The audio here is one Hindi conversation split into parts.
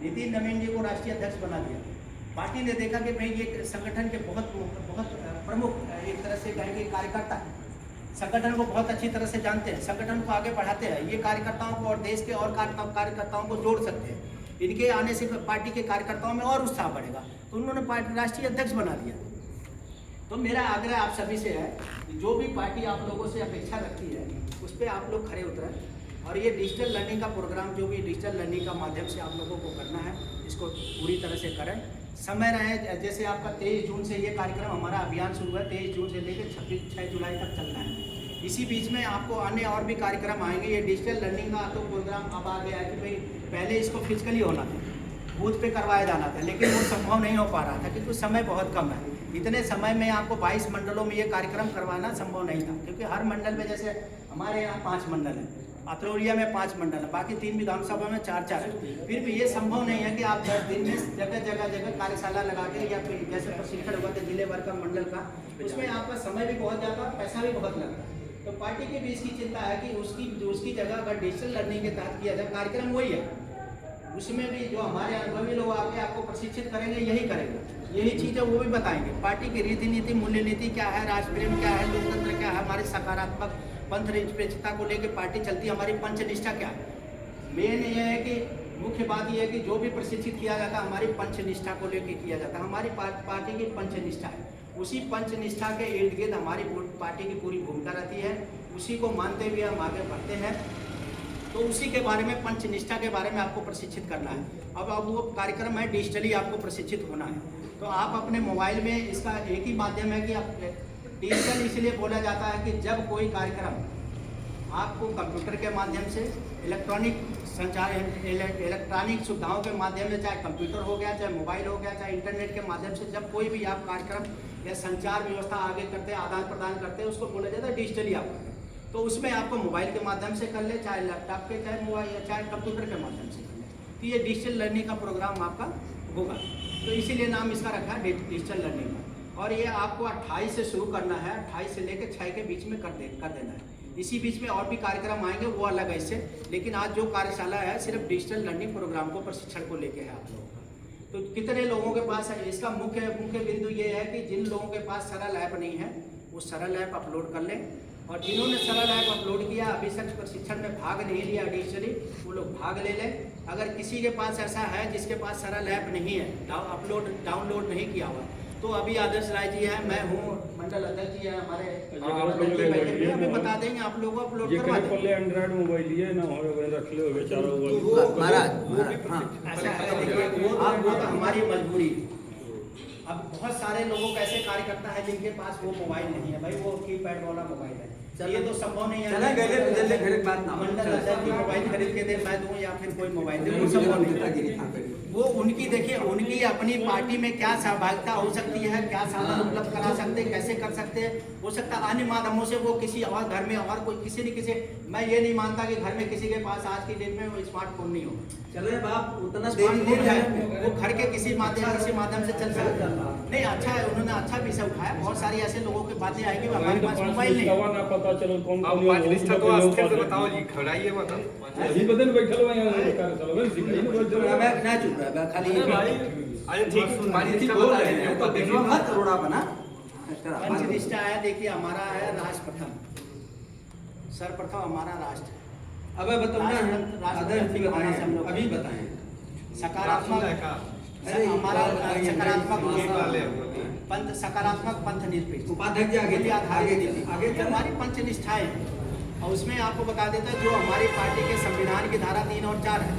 नितिन नवीन जी को राष्ट्रीय अध्यक्ष बना दिया। पार्टी ने देखा कि भाई ये संगठन के बहुत प्रमुख एक तरह से कहेंगे कार्यकर्ता है, संगठन को बहुत अच्छी तरह से जानते हैं, संगठन को आगे बढ़ाते हैं, ये कार्यकर्ताओं को और देश के और कार्यकर्ताओं को जोड़ सकते हैं। इनके आने से पार्टी के कार्यकर्ताओं में और उत्साह बढ़ेगा, तो उन्होंने पार्टी राष्ट्रीय अध्यक्ष बना दिया। तो मेरा आग्रह आप सभी से है कि जो भी पार्टी आप लोगों से अपेक्षा रखती है उस पर आप लोग खड़े उतरें और ये डिजिटल लर्निंग का प्रोग्राम जो भी डिजिटल लर्निंग का माध्यम से आप लोगों को करना है इसको पूरी तरह से करें। समय रहे, जैसे आपका 23 जून से ये कार्यक्रम हमारा अभियान शुरू है, 23 जून से लेकर 6 जुलाई तक चलना है। इसी बीच में आपको अन्य और भी कार्यक्रम आएंगे। ये डिजिटल लर्निंग का तो प्रोग्राम अब आ गया है कि भाई पहले इसको फिजिकली होना था, बूथ पे करवाया जाना था, लेकिन वो संभव नहीं हो पा रहा था क्योंकि समय बहुत कम है। इतने समय में आपको 22 मंडलों में ये कार्यक्रम करवाना संभव नहीं था, क्योंकि हर मंडल में, जैसे हमारे यहाँ 5 मंडल हैं, अतरौलिया में 5 मंडल है, बाकी 3 विधानसभा में 4 है। फिर भी ये संभव नहीं है कि आप 10 दिन में जगह कार्यशाला लगा के या फिर जैसे प्रशिक्षण हुआ था जिले भर का मंडल का, उसमें आपका समय भी बहुत ज़्यादा, पैसा भी बहुत लगता है। तो पार्टी की भी इसकी चिंता है कि उसकी जगह अगर डिजिटल लर्निंग के तहत किया जाए, कार्यक्रम वही है, उसमें भी जो हमारे अनुभवी लोग आके आपको प्रशिक्षित करेंगे, यही करेंगे, यही चीज़ें वो भी बताएंगे। पार्टी की रीति नीति, मूल्य नीति क्या है, राष्ट्रप्रेम क्या है, लोकतंत्र क्या है, हमारी सकारात्मक पंथ निरपेक्षता को लेकर पार्टी चलती है, हमारी पंचनिष्ठा क्या है। मेन ये है कि मुख्य बात यह है कि जो भी प्रशिक्षित किया जाता है हमारी पंचनिष्ठा को लेकर किया जाता है। हमारी पार्टी की पंचनिष्ठा है, उसी पंचनिष्ठा के इर्द गिर्द हमारी पार्टी की पूरी भूमिका रहती है, उसी को मानते हुए हम आगे बढ़ते हैं। तो उसी के बारे में, पंचनिष्ठा के बारे में आपको प्रशिक्षित करना है। अब वो कार्यक्रम है, डिजिटली आपको प्रशिक्षित होना है। तो आप अपने मोबाइल में, इसका एक ही माध्यम है कि आप डिजिटल इसलिए बोला जाता है कि जब कोई कार्यक्रम आपको कंप्यूटर के माध्यम से, इलेक्ट्रॉनिक संचार, इलेक्ट्रॉनिक सुविधाओं के माध्यम से, चाहे कंप्यूटर हो गया, चाहे मोबाइल हो गया, चाहे इंटरनेट के माध्यम से, जब कोई भी आप कार्यक्रम या संचार व्यवस्था आगे करते हैं, आदान प्रदान करते हैं, उसको बोला जाता है डिजिटली आप करते हैं। तो उसमें आपको मोबाइल के माध्यम से कर ले, चाहे लैपटॉप के, चाहे मोबाइल या चाहे कंप्यूटर के माध्यम से कर ले, तो ये डिजिटल लर्निंग का प्रोग्राम आपका होगा। तो इसीलिए नाम इसका रखा है डिजिटल लर्निंग का। और ये आपको 28 से शुरू करना है, 28 से लेकर 6 के बीच में कर देना है। इसी बीच में और भी कार्यक्रम आएंगे, वो अलग है इससे, लेकिन आज जो कार्यशाला है सिर्फ डिजिटल लर्निंग प्रोग्राम को, प्रशिक्षण को लेके है आप लोगों का। तो कितने लोगों के पास है, इसका मुख्य बिंदु ये है कि जिन लोगों के पास सरल ऐप नहीं है वो सरल ऐप अपलोड कर लें, और जिन्होंने सरल ऐप अपलोड किया, अभी तक प्रशिक्षण में भाग नहीं लिया डिजिटली, वो लोग भाग ले लें। अगर किसी के पास ऐसा है जिसके पास सरल ऐप नहीं है, डाउनलोड नहीं किया हुआ, तो अभी आदर्श राय जी है, मैं हूँ, मंडल अध्यक्ष जी है हमारे, अभी बता देंगे आप लोगों को, अपलोड करवा देंगे। एंड्रॉइड मोबाइल ये ना हो रख लो बेचारा ऐसा है, देखिए वो तो हमारी मजबूरी। अब बहुत सारे लोगों का ऐसे कार्यकर्ता है जिनके पास वो मोबाइल नहीं है, भाई वो कीपैड वाला मोबाइल है, ये तो संभव नहीं है मंडल अध्यक्ष की मोबाइल खरीद के दे मैं दूं या फिर कोई मोबाइल दे, वो संभव नहीं है। वो उनकी, देखिए उनकी अपनी पार्टी में क्या सहभागिता हो सकती है, क्या साधन उपलब्ध करा सकते हैं, कैसे कर सकते हैं, हो सकता है अन्य माध्यमों से वो किसी और घर में और कोई किसी न किसी, मैं ये नहीं मानता कि घर में किसी के पास आज की डेट में वो स्मार्टफोन नहीं हो। चलो बाप उतना स्मार्टफोन है, वो घर के किसी माध्यम से चल सकता है। नहीं, अच्छा है, उन्होंने अच्छा विषय उठाया। बहुत सारी ऐसे लोगों की बातें आएगी हमारे पास मोबाइल नहीं, पता चलो कौन अब पांच तो आस्थे से बताओ जी, खड़ाइए बताओ अभी बदन बैठल हुआ है कार्यशाला में सिखाई ना बोल मैं ना चुप रहा मैं खाली अरे ठीक, पांच ठीक बोल रहे हैं तो देखो मत रोड़ा बना। पंचनिष्ठा है, देखिए हमारा है राष्ट्र प्रथम, सर्वप्रथम हमारा राष्ट्र। अब बताओ ना अभी बताएं सकारात्मक, हमारा सकारात्मक पंथ, सकारात्मक पंथ निरपेक्ष, उपाध्यक्ष आगे हमारी पंचनिष्ठाएं। और उसमें आपको बता देता है जो हमारी पार्टी के संविधान की धारा 3 और 4 है,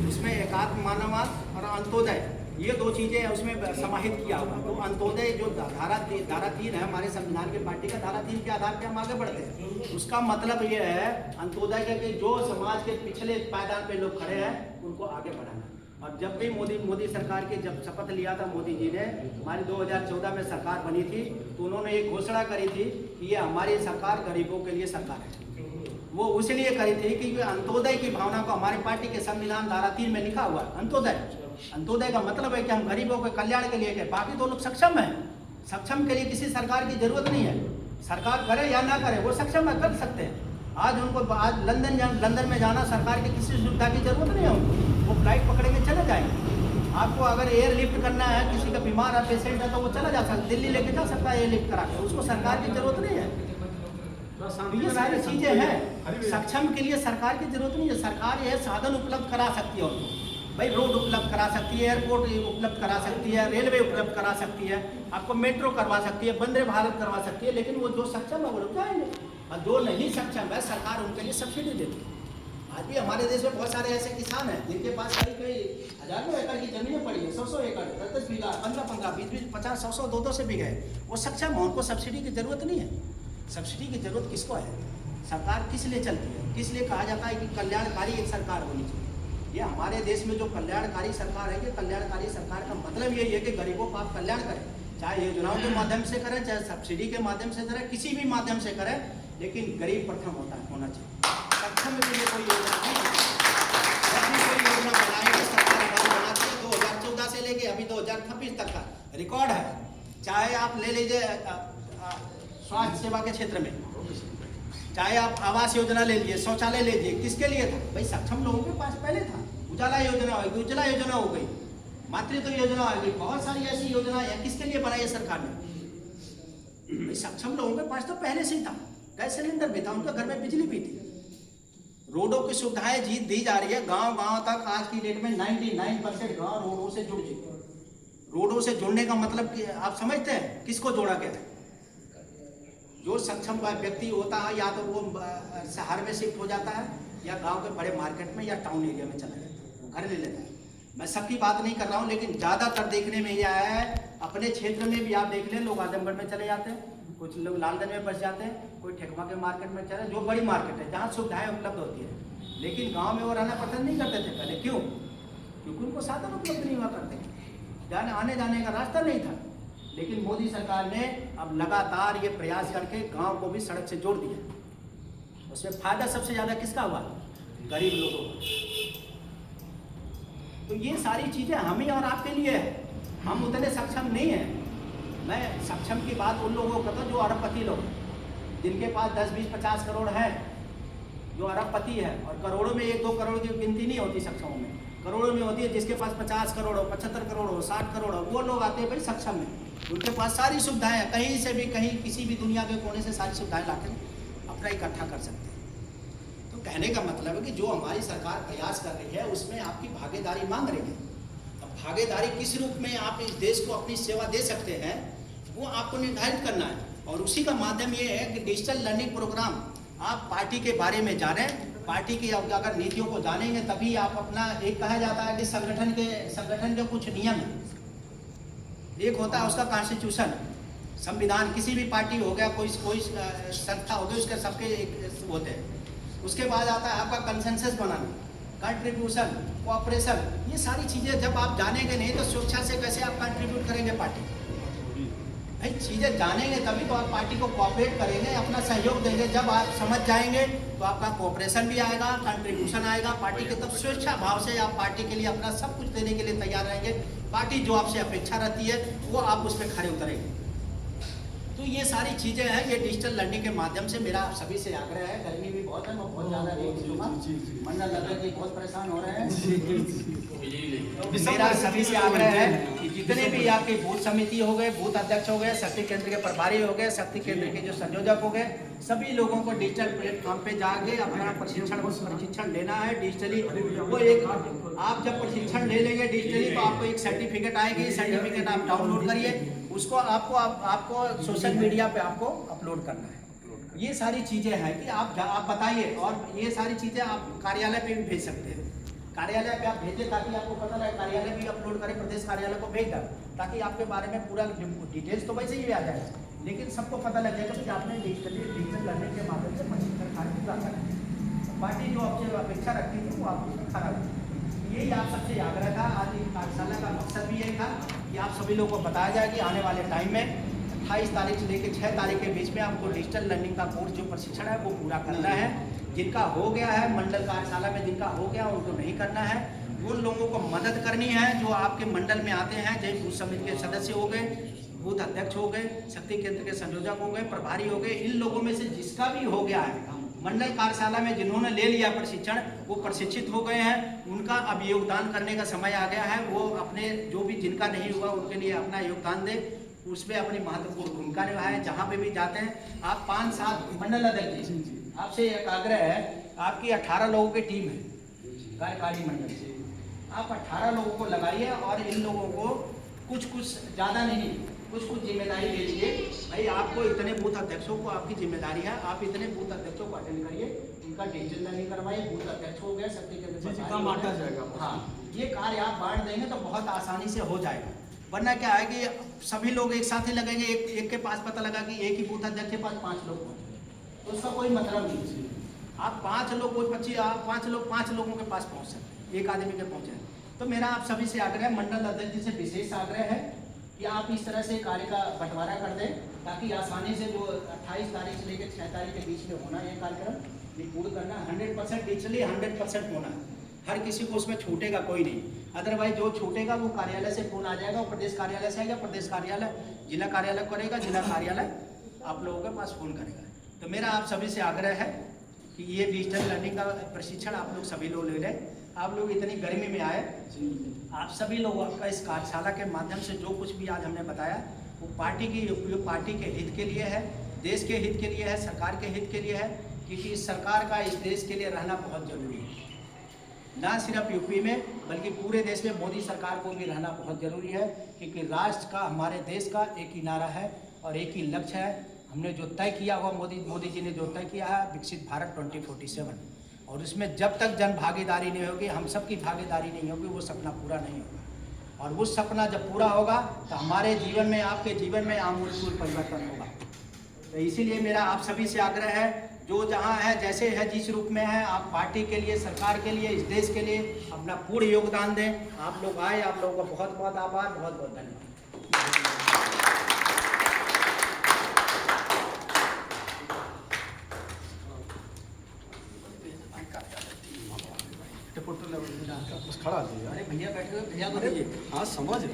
उसमें एकात्म मानववाद और अंत्योदय, ये 2 चीजें उसमें समाहित किया हुआ। तो अंत्योदय जो धारा 3 है हमारे संविधान की पार्टी का, धारा 3 के आधार पर हम आगे बढ़ते हैं। उसका मतलब ये है अंत्योदय का कि जो समाज के पिछले पायदान पे लोग खड़े हैं उनको आगे बढ़ाना। और जब भी मोदी सरकार के जब शपथ लिया था मोदी जी ने, हमारी 2014 में सरकार बनी थी, तो उन्होंने एक घोषणा करी थी कि ये हमारी सरकार गरीबों के लिए सरकार है। वो इसलिए करी थी कि अंत्योदय की भावना को हमारी पार्टी के संविधान धारा 3 में लिखा हुआ है। अंत्योदय का मतलब है कि हम गरीबों के कल्याण के लिए, बाकी तो लोग सक्षम हैं, सक्षम के लिए किसी सरकार की जरूरत नहीं है, सरकार करे या ना करे वो सक्षम है, कर सकते हैं। आज उनको, आज लंदन में जाना सरकार की किसी सुविधा की जरूरत नहीं है उनको, वो फ्लाइट पकड़ेंगे चले जाएंगे। को अगर एयरलिफ्ट करना है, किसी का बीमार है, पेशेंट है, तो वो चला जा सकता, दिल्ली लेके जा सकता है एयरलिफ्ट करा के, उसको सरकार की जरूरत नहीं है। तो ये सारी चीजें हैं, सक्षम के लिए सरकार की जरूरत नहीं है। सरकार यह साधन उपलब्ध करा सकती है उनको, भाई रोड उपलब्ध करा सकती है, एयरपोर्ट उपलब्ध करा सकती है, रेलवे उपलब्ध करा सकती है, आपको मेट्रो करवा सकती है, वंदे भारत करवा सकती है, लेकिन वो जो सक्षम है वो लोग जाएंगे, और जो नहीं सक्षम है सरकार उनके लिए सब्सिडी देती है। आज भी हमारे देश में बहुत सारे ऐसे किसान हैं जिनके पास कई हजारों एकड़ की जमीनें पड़ी है, 100 एकड़, 10 बीघा, 15, 20, 50, 100, 200 बीघे, वो सक्षम है, उनको सब्सिडी की जरूरत नहीं है। सब्सिडी की जरूरत किसको है? सरकार किस लिए चलती है? किस लिए कहा जाता है कि कल्याणकारी एक सरकार होनी चाहिए? ये हमारे देश में जो कल्याणकारी सरकार है, ये कल्याणकारी सरकार का मतलब यही है कि गरीबों का आप कल्याण करें, चाहे योजनाओं के माध्यम से करें, चाहे सब्सिडी के माध्यम से करें, किसी भी माध्यम से करें, लेकिन गरीब प्रथम होना चाहिए। सक्षम के लिए कोई योजना नहीं है। जब भी कोई योजना बनाएंगे सरकार हमारी बनाती है, 2014 से लेके अभी 2026 तक का रिकॉर्ड है। चाहे आप ले लीजिए स्वास्थ्य सेवा के क्षेत्र में, चाहे आप आवास योजना ले लीजिए, शौचालय ले लीजिए, किसके लिए था? भाई सक्षम लोगों के पास पहले था। उजाला योजना हो गई, उज्ज्वला योजना हो गई, मातृत्व योजना हो गई, बहुत सारी ऐसी योजनाएं हैं, किसके लिए बनाई है सरकार ने? भाई सक्षम लोगों के पास तो पहले से ही था, गैस सिलेंडर भी था, उनके घर में बिजली भी थी, रोडों की सुविधाएं दी जा रही है गांव गांव तक। आज की डेट में 99% गांव रोडों से जुड़ चुके हैं। रोडों से जुड़ने का मतलब कि आप समझते हैं किसको जोड़ा गया है? जो सक्षम व्यक्ति होता है या तो वो शहर में शिफ्ट हो जाता है, या गांव के बड़े मार्केट में या टाउन एरिया में चला जाता है, वो घर ले लेता है। मैं सबकी बात नहीं कर रहा हूँ, लेकिन ज़्यादातर देखने में ये आया है। अपने क्षेत्र में भी आप देख लें, लोग आजमगढ़ में चले जाते हैं, कुछ लोग लालगंज में बस जाते हैं, कोई ठेकमा के मार्केट में चले, जो बड़ी मार्केट है जहाँ सुविधाएं उपलब्ध होती है। लेकिन गांव में वो रहना पसंद नहीं करते थे पहले। क्यों? क्योंकि उनको साधन उपलब्ध नहीं हुआ करते, जाने आने जाने का रास्ता नहीं था। लेकिन मोदी सरकार ने अब लगातार ये प्रयास करके गांव को भी सड़क से जोड़ दिया। उसमें फायदा सबसे ज़्यादा किसका हुआ? गरीब लोगों को। तो ये सारी चीज़ें हम ही और आपके लिए है, हम उतने सक्षम नहीं हैं। मैं सक्षम की बात उन लोगों को करता हूँ जो अरबपति लोग, जिनके पास 10, 20, 50 करोड़ है, जो अरबपति है, और करोड़ों में 1-2 करोड़ की गिनती नहीं होती सक्षमों में, करोड़ों में होती है। जिसके पास 50 करोड़ हो, 75 करोड़ हो, 60 करोड़ हो, वो लोग आते हैं भाई सक्षम में, उनके पास सारी सुविधाएं हैं, कहीं से भी, कहीं किसी भी दुनिया के कोने से सारी सुविधाएं लाकर अपना इकट्ठा कर सकते हैं। तो कहने का मतलब है कि जो हमारी सरकार प्रयास कर रही है उसमें आपकी भागीदारी मांग रही है। अब भागीदारी किस रूप में आप इस देश को अपनी सेवा दे सकते हैं, वो आपको निर्धारित करना है। और उसी का माध्यम ये है कि डिजिटल लर्निंग प्रोग्राम, आप पार्टी के बारे में जानें, पार्टी की अगर नीतियों को जानेंगे तभी आप अपना, एक कहा जाता है कि संगठन के कुछ नियम हैं। एक होता है उसका कॉन्स्टिट्यूशन, संविधान, किसी भी पार्टी हो गया, कोई संस्था हो गई, उसके सबके एक होते हैं। उसके बाद आता है आपका कंसेंसस बनाना, कंट्रीब्यूशन, कोऑपरेशन। ये सारी चीज़ें जब आप जानेंगे नहीं तो स्वेच्छा से कैसे आप कंट्रीब्यूट करेंगे पार्टी? भाई चीज़ें जानेंगे तभी तो आप पार्टी को कोऑपरेट करेंगे, अपना सहयोग देंगे। जब आप समझ जाएंगे तो आपका कोऑपरेशन भी आएगा, कंट्रीब्यूशन आएगा पार्टी के, तब स्वेच्छा भाव से आप पार्टी के लिए अपना सब कुछ देने के लिए तैयार रहेंगे। पार्टी जो आपसे अपेक्षा रहती है वो आप उस पर खड़े उतरेंगे। तो ये सारी चीज़ें हैं, ये डिजिटल लर्निंग के माध्यम से मेरा आप सभी से आग्रह है। गर्मी भी बहुत है, मैं बहुत ज़्यादा नहीं खींचूंगा, मंडल लग रहे बहुत परेशान हो रहे हैं। तो मेरा सभी से आग्रह है कि जितने भी आपके बूथ समिति हो गए, बूथ अध्यक्ष हो गए, शक्ति केंद्र के प्रभारी हो गए, शक्ति केंद्र के जो संयोजक हो गए, सभी लोगों को डिजिटल प्लेटफॉर्म पे जाके अपना प्रशिक्षण लेना है डिजिटली। वो एक, आप जब प्रशिक्षण ले लेंगे डिजिटली तो आपको एक सर्टिफिकेट आएगी, सर्टिफिकेट आप डाउनलोड करिए, उसको आपको सोशल मीडिया पे आपको अपलोड करना है। ये सारी चीज़ें हैं कि आप बताइए, और ये सारी चीज़ें आप कार्यालय पे भी भेज सकते हैं। कार्यालय पे आप भेजें ताकि आपको पता लगे, कार्यालय भी अपलोड करें, प्रदेश कार्यालय को भेज दें, ताकि आपके बारे में पूरा डिटेल्स तो वैसे ही आ जाएगा, लेकिन सबको पता लग जाएगा कि आपने डिजिटल लर्निंग के माध्यम से प्रशिक्षण कार्य पूरा करें। पार्टी जो आपसे अपेक्षा रखती थी वो आपको खड़ा रखती। यही आप सबसे आग्रह था। आज इस कार्यशाला का मकसद भी यही था कि आप सभी लोगों को बताया जाए कि आने वाले टाइम में 28 तारीख से लेकर 6 तारीख के बीच में आपको डिजिटल लर्निंग का कोर्स जो प्रशिक्षण है वो पूरा करना है। जिनका हो गया है मंडल कार्यशाला में, जिनका हो गया उनको नहीं करना है। उन लोगों को मदद करनी है जो आपके मंडल में आते हैं, जैसे बूथ समिति के सदस्य हो गए, बूथ अध्यक्ष हो गए, शक्ति केंद्र के संयोजक हो गए, प्रभारी हो गए। इन लोगों में से जिसका भी हो गया है मंडल कार्यशाला में जिन्होंने ले लिया प्रशिक्षण, वो प्रशिक्षित हो गए हैं, उनका अब योगदान करने का समय आ गया है। वो अपने जो भी जिनका नहीं हुआ उनके लिए अपना योगदान दे, उसमें अपनी महत्वपूर्ण भूमिका निभाए। जहाँ पे भी जाते हैं आप 5-7 मंडल अध्यक्ष जी, आपसे एक आग्रह है, आपकी 18 लोगों की टीम है कार्यकारी मंडल से, आप 18 लोगों को लगाइए और इन लोगों को कुछ ज़्यादा नहीं, कुछ जिम्मेदारी दे दीजिए। भाई आपको इतने बूथ अध्यक्षों को आपकी जिम्मेदारी है, आप इतने बूथ अध्यक्षों को अटेंड करिए, उनका डिजिटल नहीं करवाइए, बूथ अध्यक्ष हो गए, सबके काम बांटा जाएगा। हाँ, ये कार्य आप बांट देंगे तो बहुत आसानी से हो जाएगा। वरना क्या है कि सभी लोग एक साथ ही लगेंगे, एक के पास पता लगा कि एक ही बूथ अध्यक्ष के पास 5 लोग पहुँचे, तो उसका कोई मतलब नहीं। आप 5 लोग, कोई 25, आप 5 लोग 5 लोगों के पास पहुँच सकते, एक आदमी के पहुँचे। तो मेरा आप सभी से आग्रह है, मंडल अध्यक्ष जी से विशेष आग्रह है कि आप इस तरह से कार्य का बंटवारा कर दें, ताकि आसानी से जो 28 तारीख से लेकर 6 तारीख के बीच में होना ये कार्यक्रम ये पूर्ण करना 100% डिजिटली 100% होना है। हर किसी को उसमें छूटेगा कोई नहीं, अदरवाइज जो छूटेगा वो कार्यालय से फोन आ जाएगा, वो प्रदेश कार्यालय से आएगा, प्रदेश कार्यालय जिला कार्यालय करेगा, जिला कार्यालय आप लोगों के पास फोन करेगा। तो मेरा आप सभी से आग्रह है कि ये डिजिटल लर्निंग का प्रशिक्षण आप लोग सभी लोग ले लें। आप लोग इतनी गर्मी में आए, आप सभी लोगों का इस कार्यशाला के माध्यम से जो कुछ भी आज हमने बताया वो पार्टी के हित के लिए है, देश के हित के लिए है, सरकार के हित के लिए है, क्योंकि इस सरकार का इस देश के लिए रहना बहुत जरूरी है। ना सिर्फ यूपी में बल्कि पूरे देश में मोदी सरकार को भी रहना बहुत जरूरी है, क्योंकि राष्ट्र का, हमारे देश का एक ही नारा है और एक ही लक्ष्य है। हमने जो तय किया हुआ, मोदी जी ने जो तय किया है, विकसित भारत 2047, और उसमें जब तक जन भागीदारी नहीं होगी, हम सबकी भागीदारी नहीं होगी, वो सपना पूरा नहीं होगा। और वो सपना जब पूरा होगा तो हमारे जीवन में, आपके जीवन में आमूल परिवर्तन होगा। तो इसीलिए मेरा आप सभी से आग्रह है, जो जहाँ है, जैसे है, जिस रूप में है, आप पार्टी के लिए, सरकार के लिए, इस देश के लिए अपना पूर्ण योगदान दें। आप लोग आए, आप लोगों का बहुत बहुत आभार, बहुत बहुत धन्यवाद। खड़ा है। अरे भैया बैठे हुए, भैया को दीजिए। हाँ समझ रहे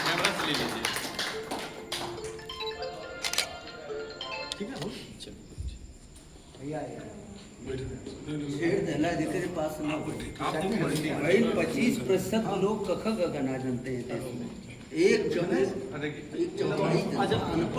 कैमरा से ले लीजिए। ठीक है, भैया शेर दहला जी तेरे पास ना आप तुम बढ़िया। भाई 25% लोग कख गगना जानते हैं देश में। एक चौथाई